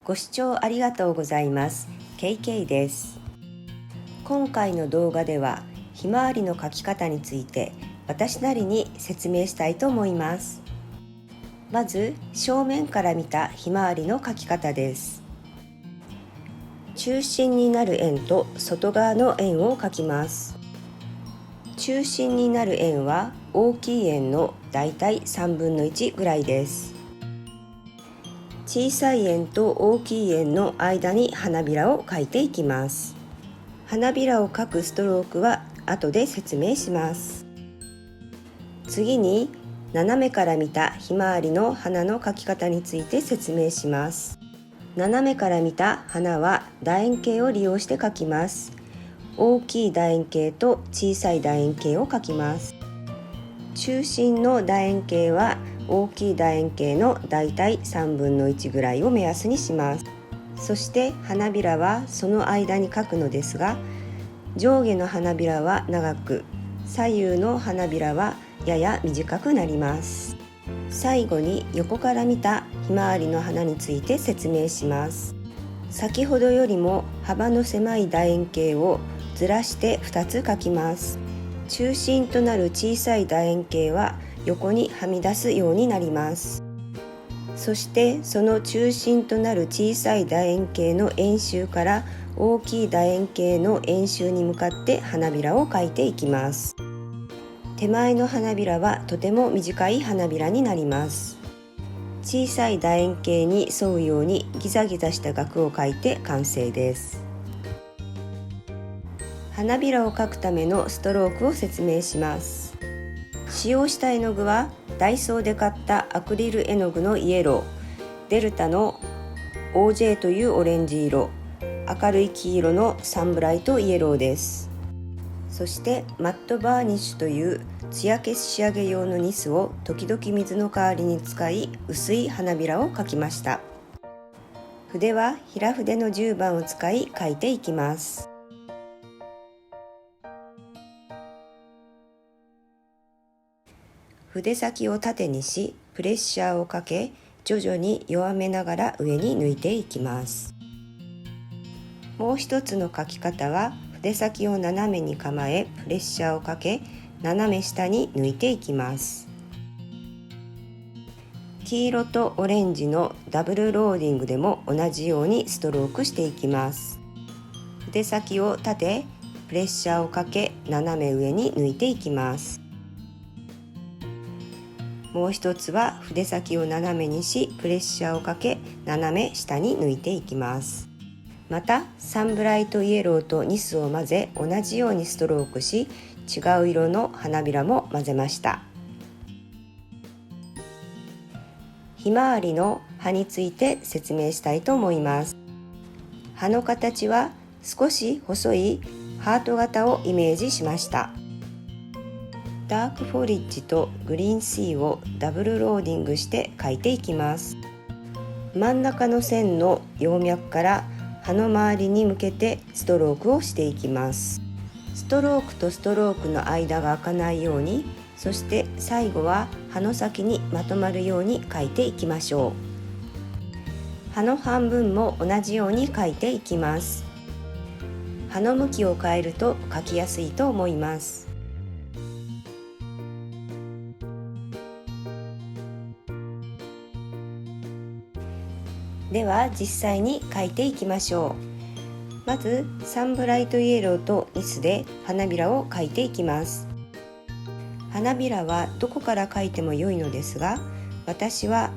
ご視聴ありがとうございます。KK です。今回の動画ではひまわりの描き方について私なりに説明したいと思います。まず正面から見たひまわりの描き方です。中心になる円と外側の円を描きます。中心になる円は大きい円のだいたい3分の1ぐらいです。小さい円と大きい円の間に花びらを描いていきます。花びらを描くストロークは後で説明します。次に斜めから見たひまわりの花の描き方について説明します。斜めから見た花は楕円形を利用して描きます。大きい楕円形と小さい楕円形を描きます。中心の楕円形は大きい楕円形のだいたい3分の1ぐらいを目安にします。そして花びらはその間に描くのですが、上下の花びらは長く、左右の花びらはやや短くなります。最後に横から見たひまわりの花について説明します。先ほどよりも幅の狭い楕円形をずらして2つ描きます。中心となる小さい楕円形は横にはみ出すようになります。そしてその中心となる小さい楕円形の円周から大きい楕円形の円周に向かって花びらを描いていきます。手前の花びらはとても短い花びらになります。小さい楕円形に沿うようにギザギザした額を描いて完成です。花びらを描くためのストロークを説明します。使用した絵の具はダイソーで買ったアクリル絵の具のイエロー、デルタの OJ というオレンジ色、明るい黄色のサンブライトイエローです。そしてマットバーニッシュという艶消し仕上げ用のニスを時々水の代わりに使い、薄い花びらを描きました。筆は平筆の10番を使い描いていきます。筆先を縦にし、プレッシャーをかけ、徐々に弱めながら上に抜いていきます。もう一つの描き方は、筆先を斜めに構え、プレッシャーをかけ、斜め下に抜いていきます。黄色とオレンジのダブルローディングでも同じようにストロークしていきます。筆先を縦、プレッシャーをかけ、斜め上に抜いていきます。もう一つは筆先を斜めにし、プレッシャーをかけ斜め下に抜いていきます。またサンブライトイエローとニスを混ぜ、同じようにストロークし、違う色の花びらも混ぜました。ひまわりの葉について説明したいと思います。葉の形は少し細いハート型をイメージしました。ダークフォリッジとグリーンシーをダブルローディングして描いていきます。真ん中の線の葉脈から葉の周りに向けてストロークをしていきます。ストロークとストロークの間が開かないように、そして最後は葉の先にまとまるように描いていきましょう。葉の半分も同じように描いていきます。葉の向きを変えると描きやすいと思います。では実際に描いていきましょう。まずサンブライトイエローとニスで花びらを描いていきます。花びらはどこから描いても良いのですが、私は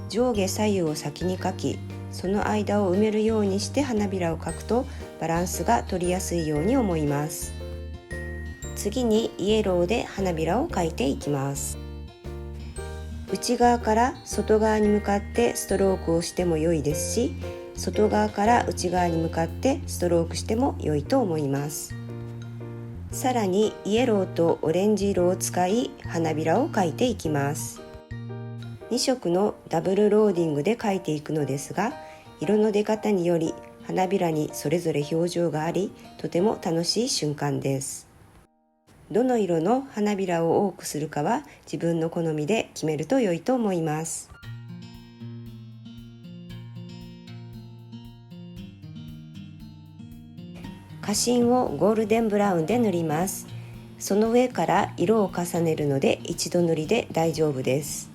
上下左右を先に描き、その間を埋めるようにして花びらを描くとバランスが取りやすいように思います。次にイエローで花びらを描いていきます。内側から外側に向かってストロークをしても良いですし、外側から内側に向かってストロークしても良いと思います。さらにイエローとオレンジ色を使い花びらを描いていきます。2色のダブルローディングで描いていくのですが、色の出方により花びらにそれぞれ表情があり、とても楽しい瞬間です。どの色の花びらを多くするかは自分の好みで決めると良いと思います。花芯をゴールデンブラウンで塗ります。その上から色を重ねるので一度塗りで大丈夫です。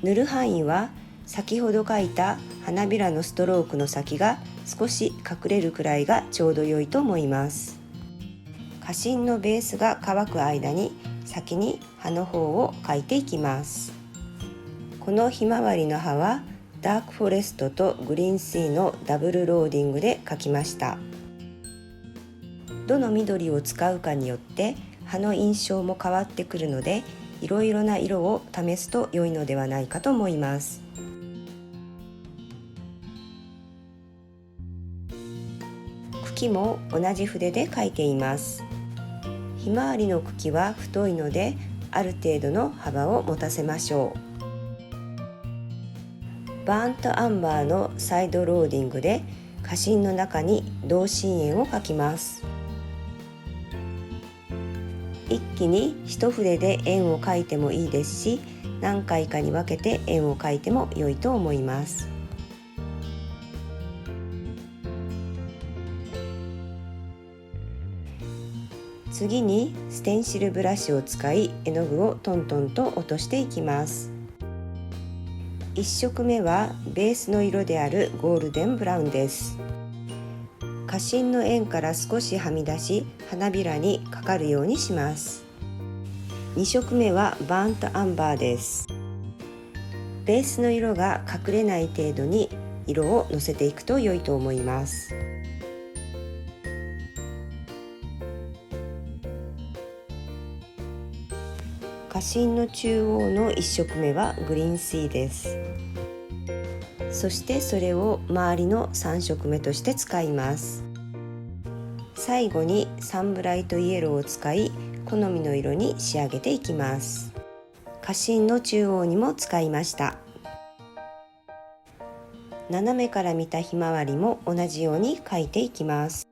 塗る範囲は先ほど描いた花びらのストロークの先が少し隠れるくらいがちょうど良いと思います。花芯のベースが乾く間に先に葉の方を描いていきます。このひまわりの葉はダークフォレストとグリーンシーのダブルローディングで描きました。どの緑を使うかによって葉の印象も変わってくるので、いろいろな色を試すと良いのではないかと思います。茎も同じ筆で描いています。ひまわりの茎は太いので、ある程度の幅を持たせましょう。バーントアンバーのサイドローディングで花芯の中に同心円を描きます。一気に一筆で円を描いてもいいですし、何回かに分けて円を描いても良いと思います。次にステンシルブラシを使い絵の具をトントンと落としていきます。1色目はベースの色であるゴールデンブラウンです。花芯の円から少しはみ出し、花びらにかかるようにします。2色目はバーントアンバーです。ベースの色が隠れない程度に色をのせていくと良いと思います。花芯の中央の1色目はグリーンシーです。そしてそれを周りの3色目として使います。最後にサンブライトイエローを使い好みの色に仕上げていきます。花芯の中央にも使いました。斜めから見たひまわりも同じように描いていきます。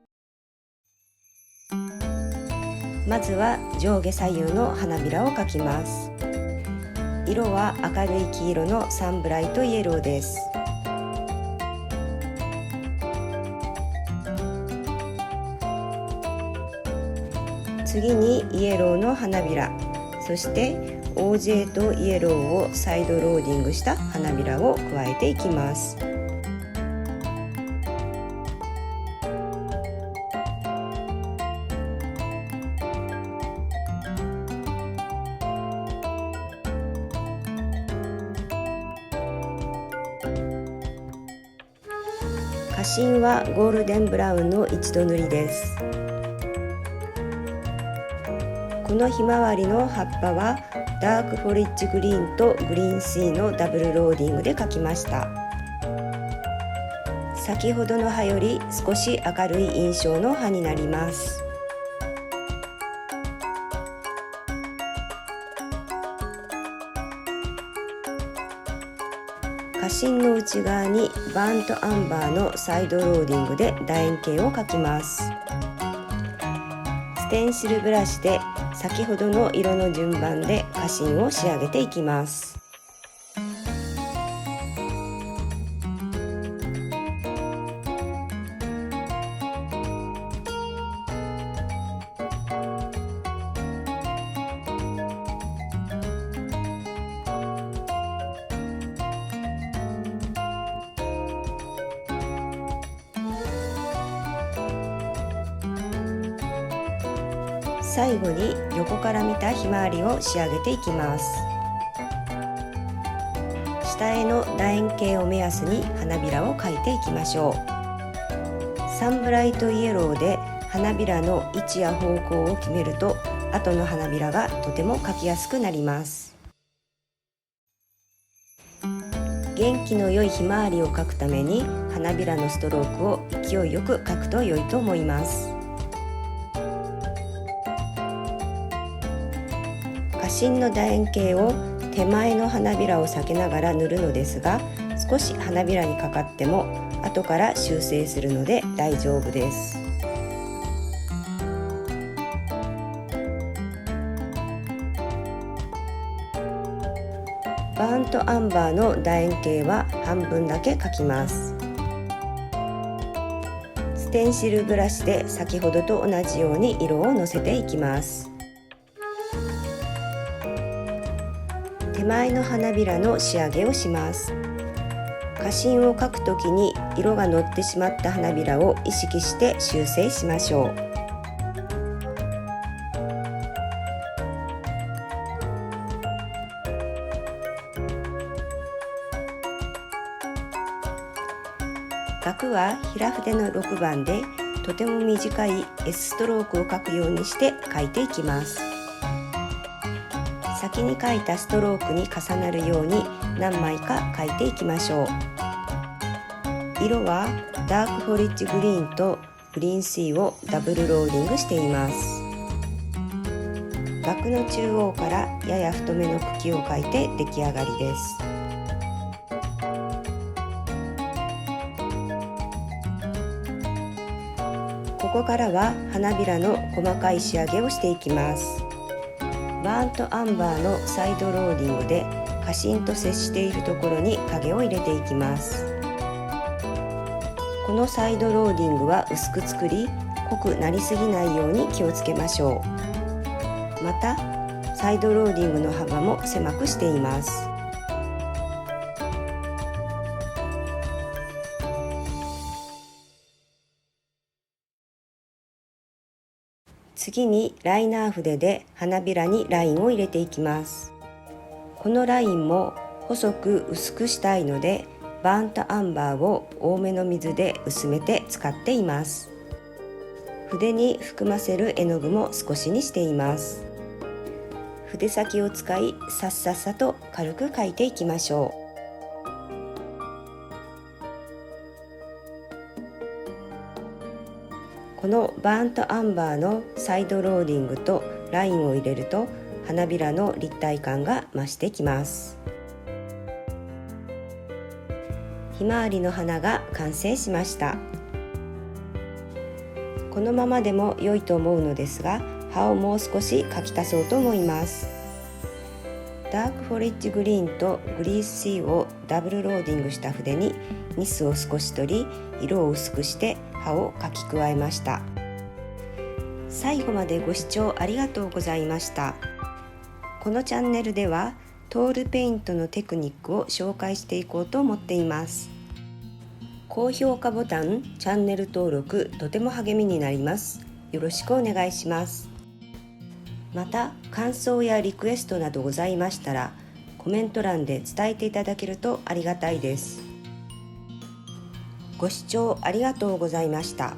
まずは上下左右の花びらを描きます。色は明るい黄色のサンブライトイエローです。次にイエローの花びら、そして OJ とイエローをサイドローディングした花びらを加えていきます。花芯はゴールデンブラウンの一度塗りです。このひまわりの葉っぱはダークフォレッジグリーンとグリーンシーのダブルローディングで描きました。先ほどの葉より少し明るい印象の葉になります。花芯の内側にバーントアンバーのサイドローディングで楕円形を描きます。ステンシルブラシで先ほどの色の順番で花芯を仕上げていきます。最後に横から見たひまわりを仕上げていきます。下絵の楕円形を目安に花びらを描いていきましょう。サンブライトイエローで花びらの位置や方向を決めると、後の花びらがとても描きやすくなります。元気の良いひまわりを描くために花びらのストロークを勢いよく描くと良いと思います。花芯の楕円形を手前の花びらを避けながら塗るのですが、少し花びらにかかっても後から修正するので大丈夫です。バーントアンバーの楕円形は半分だけ描きます。スペンシルブラシで先ほどと同じように色をのせていきます。手前の花びらの仕上げをします。花芯を描くときに色が乗ってしまった花びらを意識して修正しましょう。額は平筆の6番でとても短い S ストロークを描くようにして描いていきます。先に描いたストロークに重なるように何枚か描いていきましょう。色はダークフォリッジグリーンとグリーンシーをダブルローディングしています。額の中央からやや太めの茎を描いて出来上がりです。ここからは花びらの細かい仕上げをしていきます。バーントアンバーのサイドローディングで花芯と接しているところに影を入れていきます。このサイドローディングは薄く作り、濃くなりすぎないように気をつけましょう。またサイドローディングの幅も狭くしています。次にライナー筆で花びらにラインを入れていきます。このラインも細く薄くしたいのでバーントアンバーを多めの水で薄めて使っています。筆に含ませる絵の具も少しにしています。筆先を使いさっさっさと軽く描いていきましょう。このバーントアンバーのサイドローディングとラインを入れると花びらの立体感が増してきます。ひまわりの花が完成しました。このままでも良いと思うのですが、葉をもう少し描き足そうと思います。ダークフォレッジグリーンとグリースシーをダブルローディングした筆にニスを少し取り、色を薄くして葉を描き加えました。最後までご視聴ありがとうございました。このチャンネルではトールペイントのテクニックを紹介していこうと思っています。高評価ボタン、チャンネル登録とても励みになります。よろしくお願いします。また感想やリクエストなどございましたらコメント欄で伝えていただけるとありがたいです。ご視聴ありがとうございました。